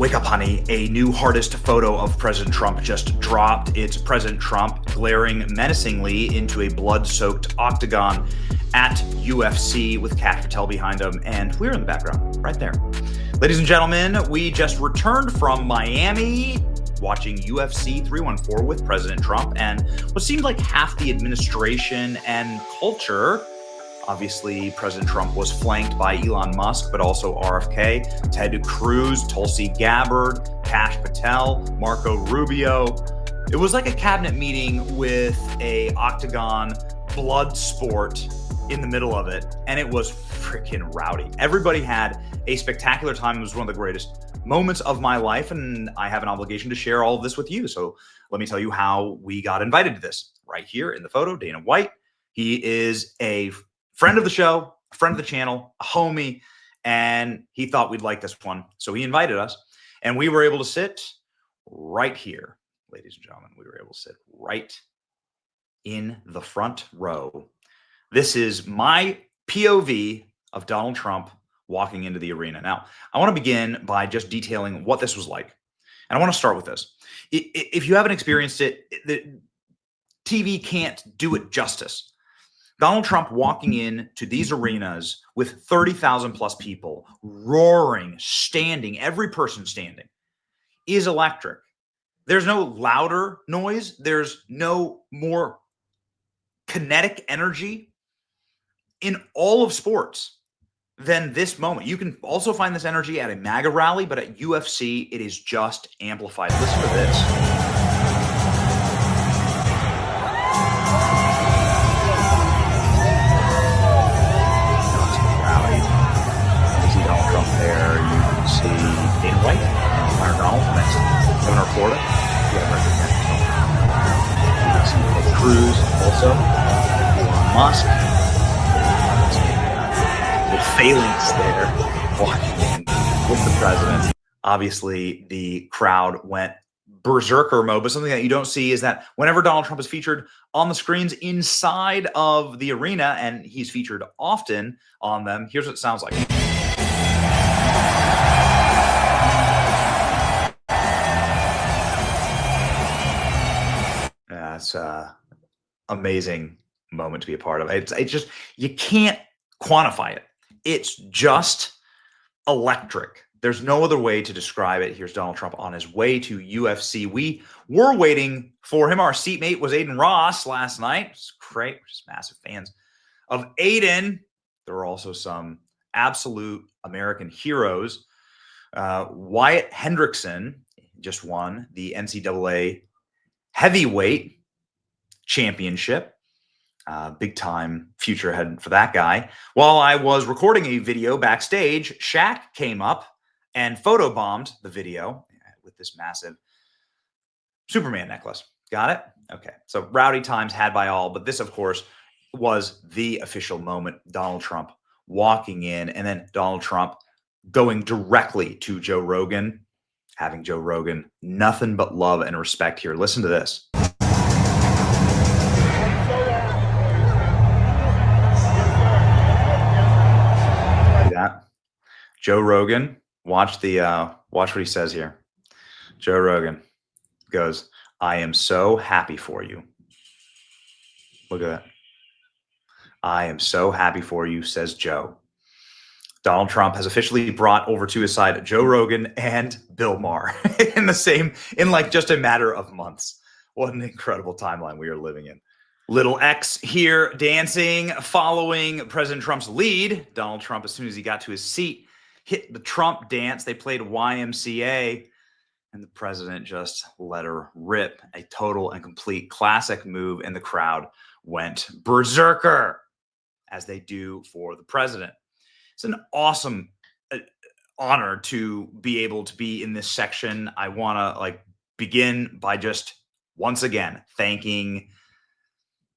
Wake up, honey. A new hardest photo of President Trump just dropped. It's President Trump glaring menacingly into a blood-soaked octagon at UFC with Kash Patel behind him, and we're in the background, right there. Ladies and gentlemen, we just returned from Miami watching UFC 314 with President Trump, and what seemed like half the administration and culture. Obviously, President Trump was flanked by Elon Musk, but also RFK, Ted Cruz, Tulsi Gabbard, Kash Patel, Marco Rubio. It was like a cabinet meeting with a octagon blood sport in the middle of it, and it was freaking rowdy. Everybody had a spectacular time. It was one of the greatest moments of my life, and I have an obligation to share all of this with you. So let me tell you how we got invited to this. Right here in the photo, Dana White. He is a friend of the show, a friend of the channel, a homie, and he thought we'd like this one. So he invited us, and we were able to sit right here, ladies and gentlemen. We were able to sit right in the front row. This is my POV of Donald Trump walking into the arena. Now, I want to begin by just detailing what this was like. And I want to start with this. If you haven't experienced it, the TV can't do it justice. Donald Trump walking into these arenas with 30,000 plus people, roaring, standing, every person standing, is electric. There's no louder noise. There's no more kinetic energy in all of sports than this moment. You can also find this energy at a MAGA rally, but at UFC, it is just amplified. Listen to this. There you can see Dana White, Governor Donald from Governor of Florida. You can see Ted Cruz also, Elon Musk. The phalanx there walking with the president. Obviously, the crowd went berserker mode, but something that you don't see is that whenever Donald Trump is featured on the screens inside of the arena, and he's featured often on them, here's what it sounds like. That's an amazing moment to be a part of. It's just, you can't quantify it. It's just electric. There's no other way to describe it. Here's Donald Trump on his way to UFC. We were waiting for him. Our seatmate was Aiden Ross last night. It's great. We're just massive fans of Aiden. There were also some absolute American heroes. Wyatt Hendrickson just won the NCAA heavyweight championship. Big time future ahead for that guy. While I was recording a video backstage, SHAQ came up and photobombed the video with this massive Superman necklace. Got it? Okay. So rowdy times had by all, but this, of course, was the official moment. Donald Trump walking in, and then Donald Trump going directly to Joe Rogan, having Joe Rogan nothing but love and respect here. Listen to this. That Joe Rogan, watch what he says here. Joe Rogan goes, "I am so happy for you." Look at that. "I am so happy for you," says Joe. Donald Trump has officially brought over to his side Joe Rogan and Bill Maher in like just a matter of months. What an incredible timeline we are living in. Little X here dancing, following President Trump's lead. Donald Trump, as soon as he got to his seat, hit the Trump dance. They played YMCA, and the president just let her rip. A total and complete classic move, and the crowd went berserker, as they do for the president. It's an awesome honor to be able to be in this section. I want to begin by just once again thanking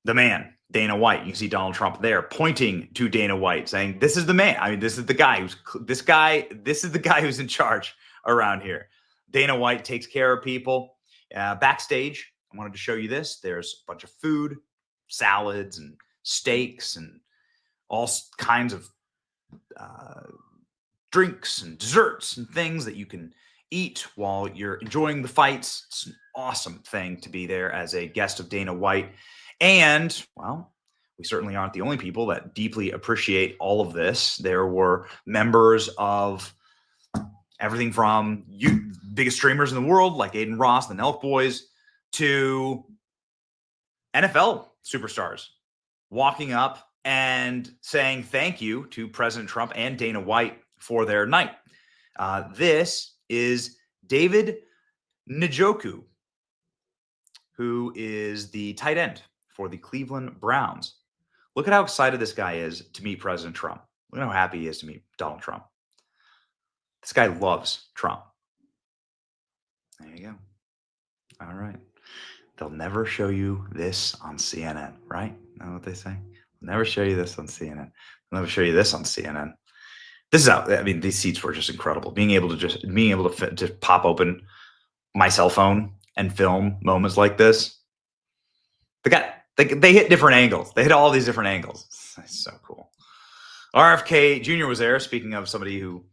the man, Dana White. You can see Donald Trump there pointing to Dana White, saying, "This is the man. I mean, this is the guy this is the guy who's in charge around here." Dana White takes care of people. Backstage, I wanted to show you this. There's a bunch of food, salads and steaks and all kinds of drinks and desserts and things that you can eat while you're enjoying the fights. It's an awesome thing to be there as a guest of Dana White. And, well, we certainly aren't the only people that deeply appreciate all of this. There were members of everything from biggest streamers in the world, like Aiden Ross, the Nelk Boys, to NFL superstars walking up and saying thank you to President Trump and Dana White for their night. This is David Njoku, who is the tight end for the Cleveland Browns. Look at how excited this guy is to meet President Trump. Look at how happy he is to meet Donald Trump. This guy loves Trump. There you go. All right. They'll never show you this on CNN, right? Know what they say? They'll never show you this on CNN. They'll never show you this on CNN. This is out. I mean, these seats were just incredible. Being able to pop open my cell phone and film moments like this. They hit different angles. They hit all these different angles. It's so cool. RFK Jr. was there. Speaking of somebody who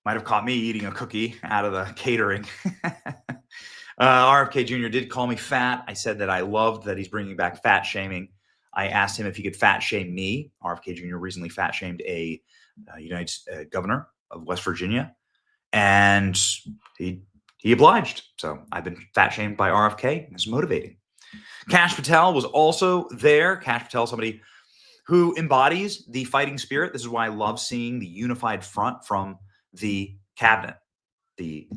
might have caught me eating a cookie out of the catering. RFK Jr. did call me fat. I said that I loved that he's bringing back fat shaming. I asked him if he could fat shame me. RFK Jr. recently fat shamed a United governor of West Virginia, and he obliged. So I've been fat shamed by RFK. It's motivating. Kash Patel was also there. Kash Patel, somebody who embodies the fighting spirit. This is why I love seeing the unified front from the cabinet, the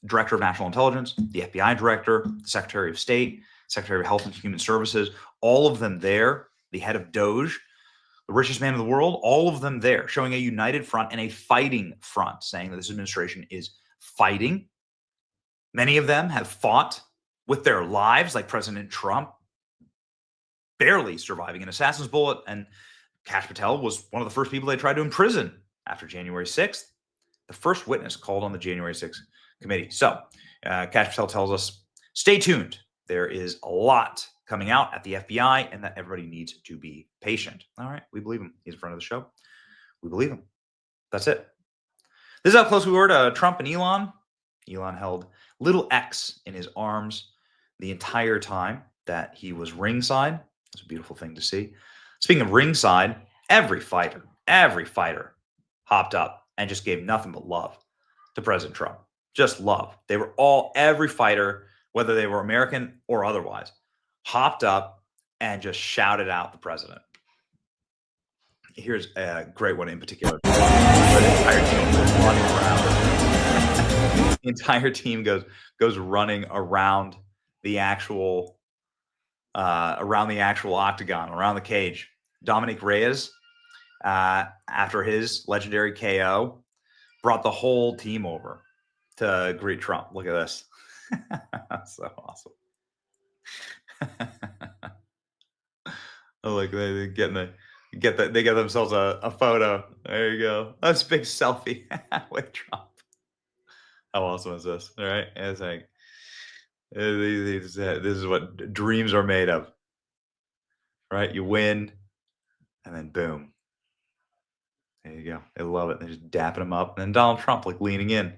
Director of National Intelligence, the FBI Director, the Secretary of State, Secretary of Health and Human Services, all of them there, the head of Doge, the richest man in the world, all of them there, showing a united front and a fighting front, saying that this administration is fighting. Many of them have fought with their lives, like President Trump, barely surviving an assassin's bullet. And Kash Patel was one of the first people they tried to imprison after January 6th, the first witness called on the January 6th committee. So Kash Patel tells us, stay tuned. There is a lot coming out at the FBI and that everybody needs to be patient. All right, we believe him. He's in front of the show. We believe him. That's it. This is how close we were to Trump and Elon. Elon held little X in his arms the entire time that he was ringside. It's a beautiful thing to see. Speaking of ringside, every fighter hopped up and just gave nothing but love to President Trump. Just love. They were every fighter, whether they were American or otherwise, hopped up and just shouted out the president. Here's a great one in particular. The entire team goes running around the actual octagon, around the cage. Dominic Reyes, after his legendary KO, brought the whole team over to greet Trump. Look at this. That's so awesome. Oh, look, they get themselves a photo. There you go. That's a big selfie with Trump. How awesome is this? All right. It's like, this is what dreams are made of, right? You win and then boom. There you go. They love it. They're just dapping him up. And then Donald Trump, like, leaning in.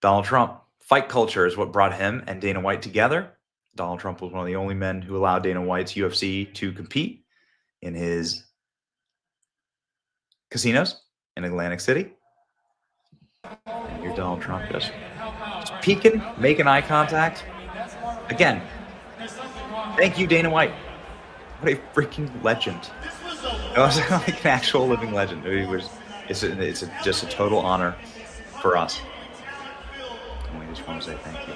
Donald Trump, fight culture is what brought him and Dana White together. Donald Trump was one of the only men who allowed Dana White's UFC to compete in his casinos in Atlantic City. And here Donald Trump just peeking, making eye contact. Again, thank you, Dana White. What a freaking legend. It was like an actual living legend. It's just a total honor for us. And we just want to say thank you.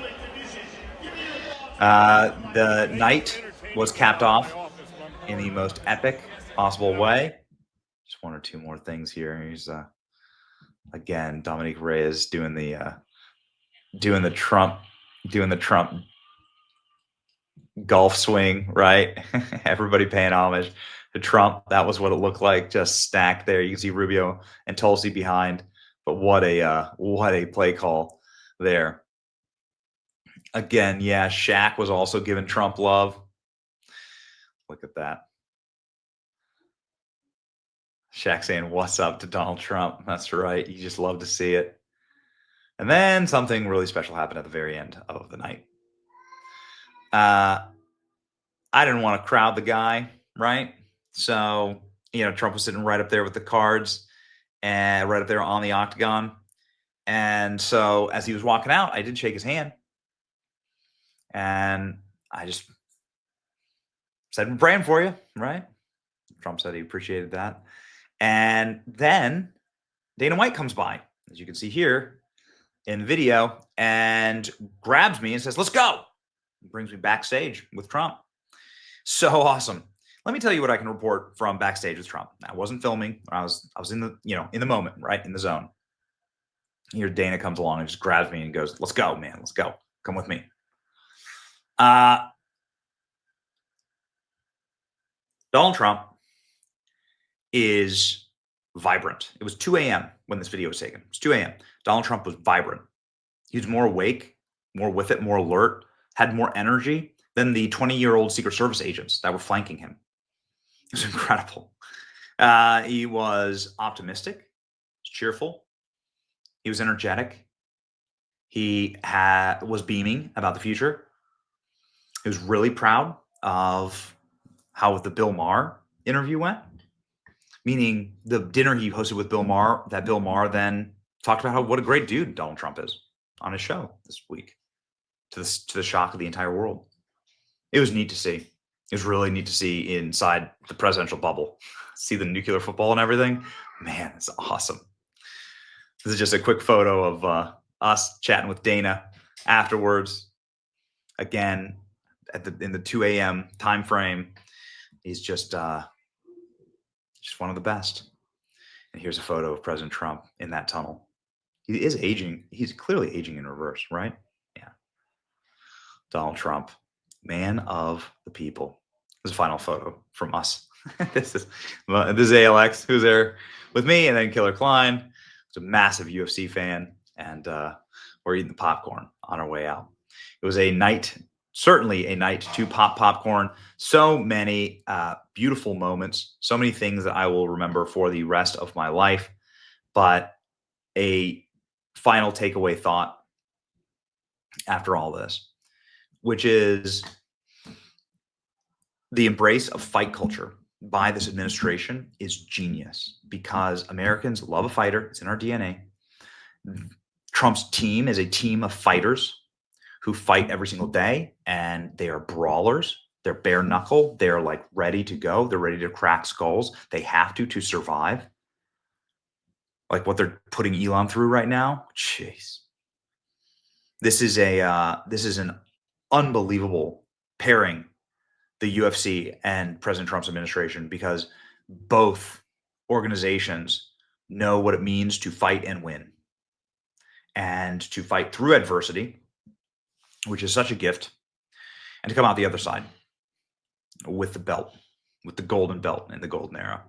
The night was capped off in the most epic possible way. Just one or two more things here. Here's again Dominic Reyes doing the Trump golf swing, right? Everybody paying homage to Trump. That was what it looked like, just stacked there. You can see Rubio and Tulsi behind, but what a play call there. Again, yeah, SHAQ was also giving Trump love. Look at that. SHAQ saying, "What's up?" to Donald Trump. That's right. You just love to see it. And then something really special happened at the very end of the night. I didn't want to crowd the guy, right? So, Trump was sitting right up there with the cards and right up there on the octagon. And so as he was walking out, I did shake his hand. And I just said, "We're praying for you," right? Trump said he appreciated that. And then Dana White comes by, as you can see here in the video, and grabs me and says, "Let's go." He brings me backstage with Trump. So awesome. Let me tell you what I can report from backstage with Trump. I wasn't filming. I was in the, in the moment, right? In the zone. Here Dana comes along and just grabs me and goes, "Let's go, man. Let's go. Come with me." Donald Trump is vibrant. It was 2 a.m. when this video was taken. It was 2 a.m. Donald Trump was vibrant. He was more awake, more with it, more alert, had more energy than the 20-year-old Secret Service agents that were flanking him. It was incredible. He was optimistic, cheerful. He was energetic. He was beaming about the future. He was really proud of how the Bill Maher interview went, meaning the dinner he hosted with Bill Maher, that Bill Maher then talked about what a great dude Donald Trump is on his show this week to the shock of the entire world. It was neat to see. It was really neat to see inside the presidential bubble, see the nuclear football and everything. Man, it's awesome. This is just a quick photo of us chatting with Dana afterwards. Again, in the 2 a.m. time frame, he's just one of the best. And here's a photo of President Trump in that tunnel. He is aging. He's clearly aging in reverse, right? Yeah. Donald Trump, man of the people. This is a final photo from us. This is ALX, who's there with me, and then Killer Klein, who's a massive UFC fan, and we're eating the popcorn on our way out. It was a night. Certainly a night to pop popcorn. So many beautiful moments, so many things that I will remember for the rest of my life. But a final takeaway thought after all this, which is the embrace of fight culture by this administration is genius, because Americans love a fighter. It's in our DNA. Trump's team is a team of fighters who fight every single day, and they are brawlers. They're bare knuckle. They're like ready to go. They're ready to crack skulls. They have to survive. Like what they're putting Elon through right now. Jeez. This is an unbelievable pairing, the UFC and President Trump's administration, because both organizations know what it means to fight and win, and to fight through adversity, which is such a gift, and to come out the other side with the belt, with the golden belt and the golden era.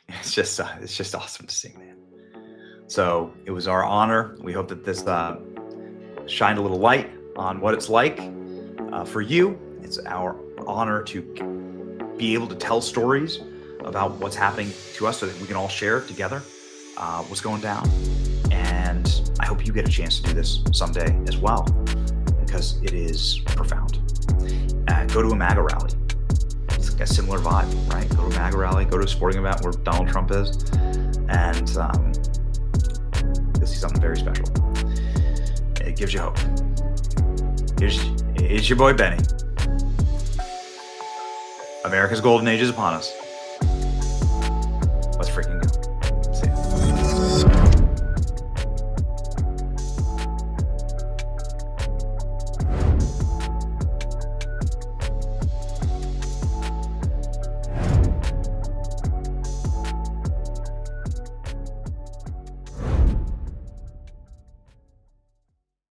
It's just awesome to see, man. So it was our honor. We hope that this shined a little light on what it's like for you. It's our honor to be able to tell stories about what's happening to us so that we can all share together what's going down. And I hope you get a chance to do this someday as well, because it is profound. Go to a MAGA rally. It's like a similar vibe, right? Go to a MAGA rally, go to a sporting event where Donald Trump is, and you'll see something very special. It gives you hope. It's your boy Benny. America's golden age is upon us. Let's freaking